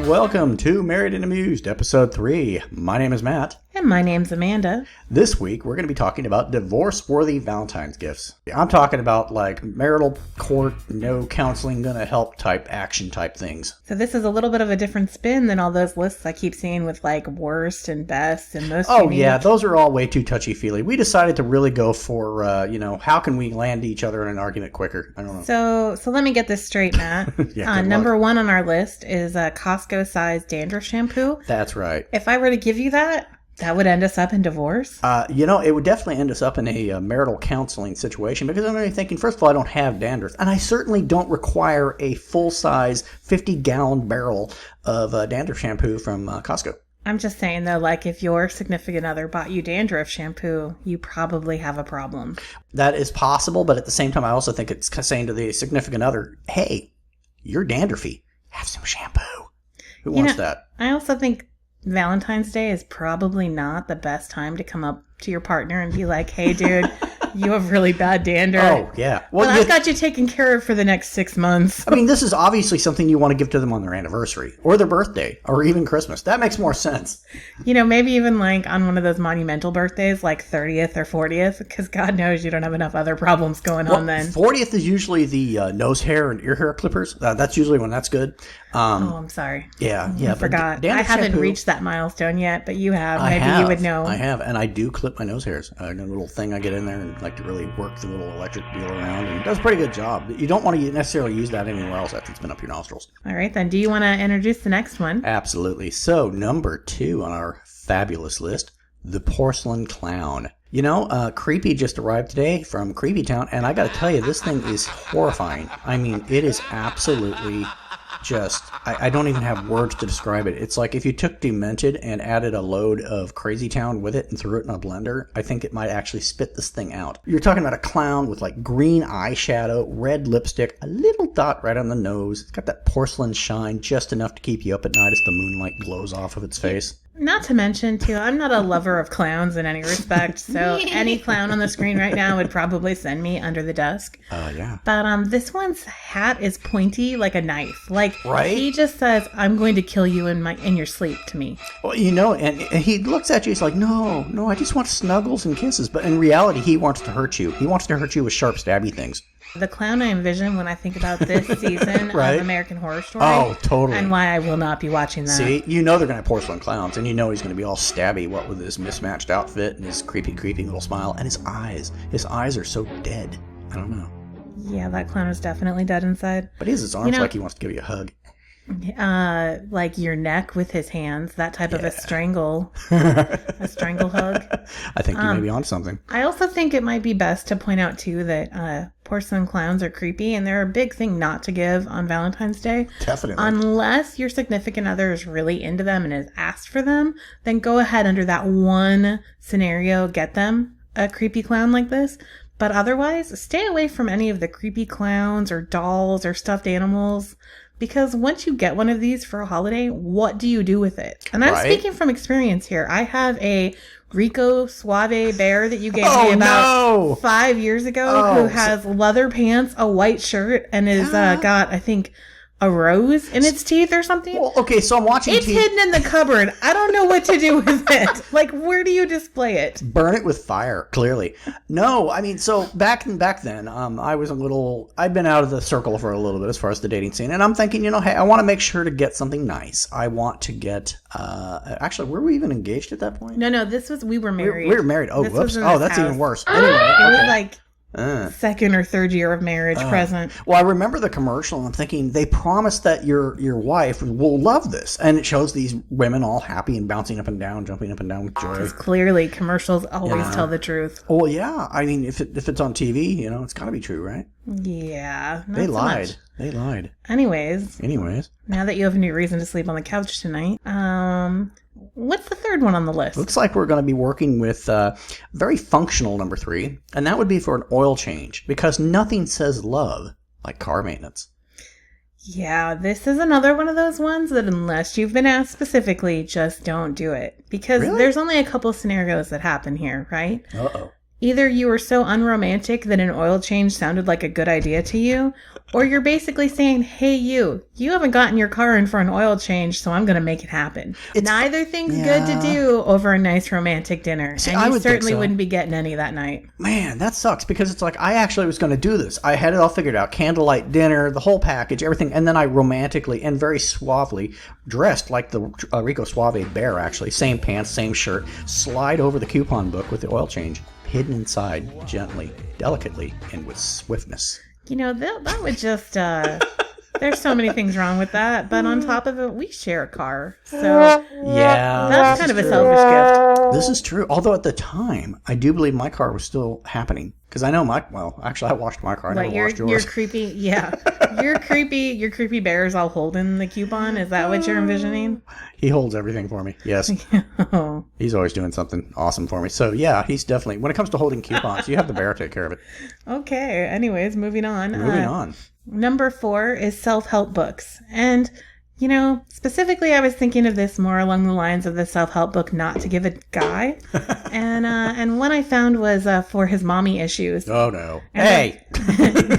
Welcome to Married and Amused, Episode 3. My name is Matt. And my name's Amanda. This week, we're going to be talking about divorce-worthy Valentine's gifts. I'm talking about, like, marital court, no counseling gonna help type, action type things. So this is a little bit of a different spin than all those lists I keep seeing with, like, worst and best and most Oh, unique. yeah, those are all way too touchy-feely. We decided to really go for, how can we land each other in an argument quicker? I don't know. So let me get this straight, Matt. Number one on our list is a Costco-sized dandruff shampoo. That's right. If I were to give you that would end us up in divorce? It would definitely end us up in a marital counseling situation because I'm really thinking, first of all, I don't have dandruff. And I certainly don't require a full-size 50-gallon barrel of dandruff shampoo from Costco. I'm just saying, though, like, if your significant other bought you dandruff shampoo, you probably have a problem. That is possible, but at the same time, I also think it's saying to the significant other, hey, you're dandruffy. Have some shampoo. Who wants that? I also think Valentine's Day is probably not the best time to come up to your partner and be like, hey, dude, you have really bad dander. Oh, yeah. Well, I've got you taken care of for the next 6 months. I mean, this is obviously something you want to give to them on their anniversary or their birthday or even Christmas. That makes more sense. Maybe even like on one of those monumental birthdays, like 30th or 40th, because God knows you don't have enough other problems going on then. 40th is usually the nose hair and ear hair clippers. That's usually when that's good. I'm sorry. Yeah. I forgot. I haven't reached that milestone yet, but you have. Maybe you would know. I have, and I do clip my nose hairs. I got a little thing I get in there and like to really work the little electric deal around, and it does a pretty good job. You don't want to necessarily use that anywhere else after it's been up your nostrils. All right, then. Do you want to introduce the next one? Absolutely. So, number 2 on our fabulous list, the Porcelain Clown. Creepy just arrived today from Creepy Town, and I got to tell you, this thing is horrifying. I mean, it is absolutely just, I don't even have words to describe it. It's like if you took Demented and added a load of Crazy Town with it and threw it in a blender, I think it might actually spit this thing out. You're talking about a clown with like green eyeshadow, red lipstick, a little dot right on the nose. It's got that porcelain shine just enough to keep you up at night as the moonlight glows off of its face. Not to mention, too, I'm not a lover of clowns in any respect, so any clown on the screen right now would probably send me under the desk. Yeah. But this one's hat is pointy like a knife. Like, right? He just says, I'm going to kill you in your sleep to me. Well, and he looks at you, he's like, no, I just want snuggles and kisses. But in reality, he wants to hurt you. He wants to hurt you with sharp, stabby things. The clown I envision when I think about this season right? of American Horror Story. Oh, totally. And why I will not be watching that. See, they're going to have porcelain clowns, and he's going to be all stabby, what with his mismatched outfit and his creepy little smile, and his eyes. His eyes are so dead. I don't know. Yeah, that clown is definitely dead inside. But he has his arms like he wants to give you a hug. Like your neck with his hands, that type of a strangle hug. I think you may be onto something. I also think it might be best to point out too that porcelain clowns are creepy, and they're a big thing not to give on Valentine's Day. Definitely. Unless your significant other is really into them and has asked for them, then go ahead under that one scenario, get them a creepy clown like this. But otherwise, stay away from any of the creepy clowns or dolls or stuffed animals. Because once you get one of these for a holiday, what do you do with it? And I'm speaking from experience here. I have a Rico Suave bear that you gave me about 5 years ago who has leather pants, a white shirt, and is got, I think, a rose in its teeth or something. Well, okay, so I'm watching It's hidden in the cupboard. I don't know what to do with it. Like, where do you display it? Burn it with fire, clearly. No, I mean, so back then, I'd been out of the circle for a little bit as far as the dating scene, and I'm thinking, hey, I want to make sure to get something nice. I want to get, actually, were we even engaged at that point? No, we were married. We were married. Oh, whoops. Oh, that's even worse. Anyway, it was like second or third year of marriage present. Well, I remember the commercial, and I'm thinking, they promised that your wife will love this. And it shows these women all happy and bouncing up and down, jumping up and down with joy. Because clearly, commercials always tell the truth. Oh, yeah. I mean, if it's on TV, it's got to be true, right? Yeah. They lied. They lied. Anyways. Now that you have a new reason to sleep on the couch tonight, what's the third one on the list? Looks like we're going to be working with very functional number 3, and that would be for an oil change, because nothing says love like car maintenance. Yeah, this is another one of those ones that unless you've been asked specifically, just don't do it. Because Really? there's only a couple scenarios that happen here, right? Uh-oh. Either you were so unromantic that an oil change sounded like a good idea to you, or you're basically saying, hey, you haven't gotten your car in for an oil change, so I'm going to make it happen. Neither thing's good to do over a nice romantic dinner. See, and I you would think certainly so. wouldn't be getting any that night. Man, that sucks because it's like I actually was going to do this. I had it all figured out. Candlelight dinner, the whole package, everything. And then I romantically and very suavely dressed like the Rico Suave bear, actually. Same pants, same shirt. Slide over the coupon book with the oil change. Hidden inside, gently, delicately, and with swiftness. You know, that would just, there's so many things wrong with that. But on top of it, we share a car. So Yeah. that's kind of a selfish gift. This is true. Although at the time, I do believe my car was still happening. Because I know actually I washed my car. I never washed yours. You're creepy, yeah. Your creepy bear is all holding the coupon. Is that what you're envisioning? He holds everything for me. Yes. Oh. He's always doing something awesome for me. So yeah, he's definitely, when it comes to holding coupons, you have the bear take care of it. Okay. Anyways, moving on. Moving on. Number 4 is self-help books. And, you know, specifically I was thinking of this more along the lines of the self-help book Not to Give a Guy. And one I found was for his mommy issues. Oh no. And Hey!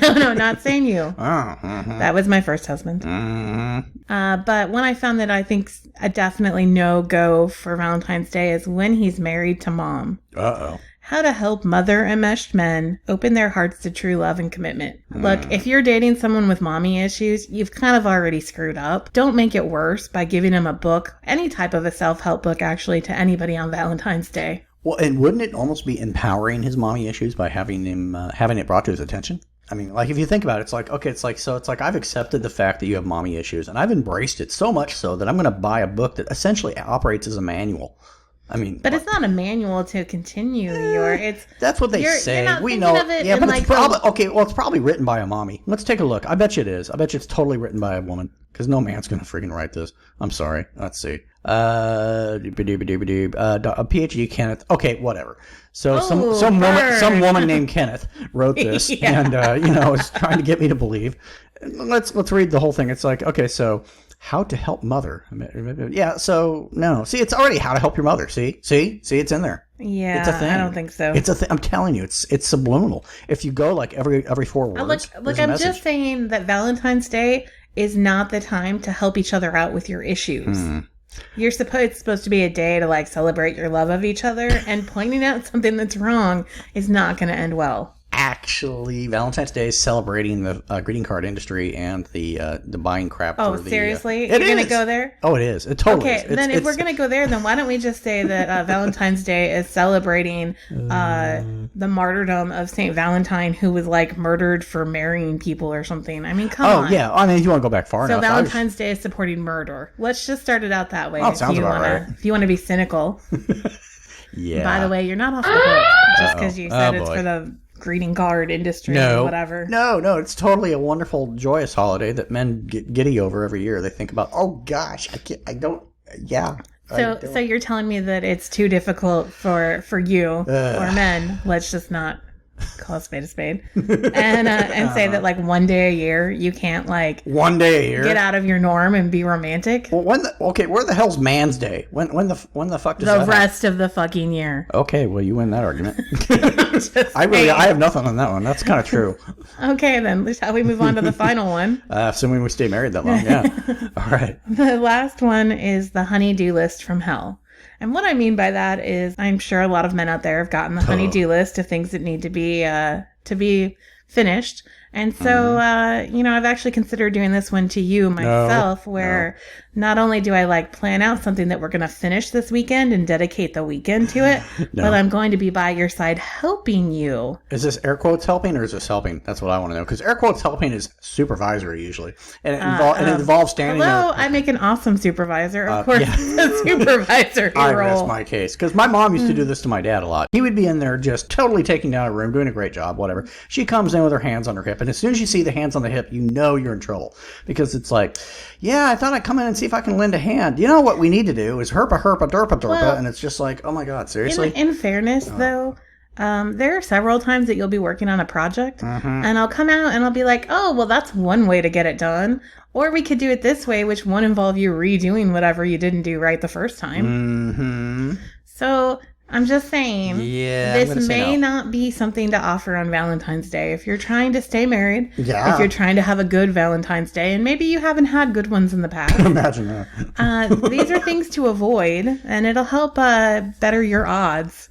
No, not saying you. Uh-huh. That was my first husband. But one I found that I think's a definitely no-go for Valentine's Day is when he's married to mom. Uh-oh. How to help mother enmeshed men open their hearts to true love and commitment. Look, if you're dating someone with mommy issues, you've kind of already screwed up. Don't make it worse by giving him a book, any type of a self-help book actually, to anybody on Valentine's Day. Well, and wouldn't it almost be empowering his mommy issues by having him having it brought to his attention? I mean, like if you think about it, it's like, okay, it's like I've accepted the fact that you have mommy issues, and I've embraced it so much so that I'm going to buy a book that essentially operates as a manual. I mean, but it's not a manual to continue that's what they say. You're not We thinking know. of it Yeah, in but like it's probably okay. Well, it's probably written by a mommy. Let's take a look. I bet you it is. I bet you it's totally written by a woman because no man's gonna freaking write this. I'm sorry. Let's see. A PhD Kenneth. Okay, whatever. So some woman named Kenneth wrote this, and is trying to get me to believe. Let's read the whole thing. It's like, okay, so how to help mother. Yeah, so no. See, it's already how to help your mother. See, it's in there. Yeah, it's a thing. I don't think so. It's a thing. I'm telling you, it's subliminal. If you go like every 4 words, look. I'm just saying that Valentine's Day is not the time to help each other out with your issues. It's supposed to be a day to like celebrate your love of each other, and pointing out something that's wrong is not going to end well. Actually, Valentine's Day is celebrating the greeting card industry and the buying crap. Oh, for the, seriously? You're going to go there? Oh, it is. It totally is. Okay, then if we're going to go there, then why don't we just say that Valentine's Day is celebrating the martyrdom of St. Valentine, who was like murdered for marrying people or something. I mean, come on. Oh, yeah. I mean, if you want to go back far enough. So Valentine's Day is supporting murder. Let's just start it out that way. Oh, sounds about right. If you want to be cynical. Yeah. By the way, you're not off the hook just because you said it's for the greeting card industry or whatever. No, it's totally a wonderful, joyous holiday that men get giddy over every year. They think about, oh gosh, So you're telling me that it's too difficult for you or men, let's just not call a spade, and say that like one day a year you can't like one day a year get out of your norm and be romantic. Well, where the hell's Man's Day? When the fuck does the rest of the fucking year? Okay, well you win that argument. I have nothing on that one. That's kind of true. Okay, then shall we move on to the final one? Assuming we stay married that long, yeah. All right. The last one is the honey-do list from hell. And what I mean by that is I'm sure a lot of men out there have gotten the honey-do list of things that need to be finished. And so, I've actually considered doing this one to you myself, where not only do I like plan out something that we're going to finish this weekend and dedicate the weekend to it, but I'm going to be by your side helping you. Is this air quotes helping or is this helping? That's what I want to know. Because air quotes helping is supervisory usually. And it involves standing there. I make an awesome supervisor. Of course, it's a supervisory role. That's my case. Because my mom used to do this to my dad a lot. He would be in there just totally taking down a room, doing a great job, whatever. She comes in with her hands on her hip. And as soon as you see the hands on the hip, you know you're in trouble. Because it's like, yeah, I thought I'd come in and see if I can lend a hand. You know what we need to do is herpa, derpa. And it's just like, oh my God, seriously? In fairness, though, There are several times that you'll be working on a project, Mm-hmm. and I'll come out and I'll be like, oh, well, that's one way to get it done. Or we could do it this way, which won't involve you redoing whatever you didn't do right the first time. Mm-hmm. So I'm just saying, Yeah, I'm gonna this say may no. not be something to offer on Valentine's Day. If you're trying to stay married, Yeah. if you're trying to have a good Valentine's Day, and maybe you haven't had good ones in the past, Imagine that. these are things to avoid, and it'll help better your odds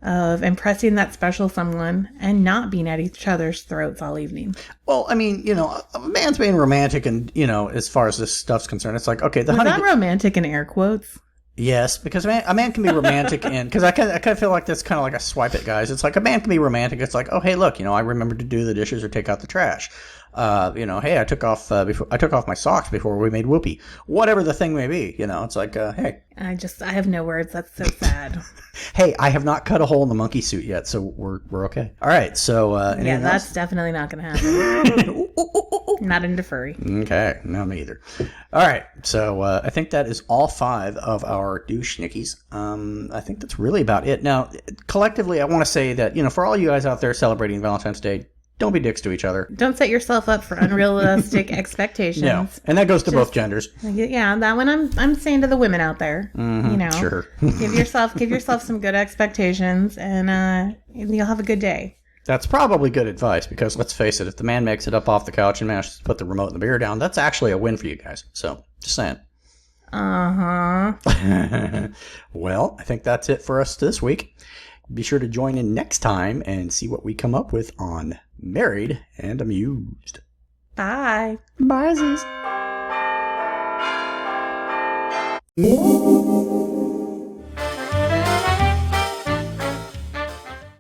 of impressing that special someone and not being at each other's throats all evening. Well, I mean, a man's being romantic, and as far as this stuff's concerned, it's like, okay, the Was honey. that romantic in air quotes? Yes, because a man can be romantic, and because I kind of feel like that's kind of like a swipe it, guys. It's like a man can be romantic. It's like, oh, hey, look, I remembered to do the dishes or take out the trash. Hey, I took off my socks before we made whoopee. Whatever the thing may be, it's like, hey, I have no words. That's so sad. hey, I have not cut a hole in the monkey suit yet, so we're okay. All right, so Yeah, anything that's else? definitely not going to happen. Not into furry. Okay, no, me either. All right, so I think that is all 5 of our douche nickies. I think that's really about it. Now, collectively, I want to say that, for all you guys out there celebrating Valentine's Day, don't be dicks to each other. Don't set yourself up for unrealistic expectations. No, and that goes to both genders. Yeah, that one I'm saying to the women out there. Sure. give yourself some good expectations, and you'll have a good day. That's probably good advice, because let's face it, if the man makes it up off the couch and manages to put the remote and the beer down, that's actually a win for you guys. So, just saying. Well, I think that's it for us this week. Be sure to join in next time and see what we come up with on Married and Amused. Bye. Bye, Aziz.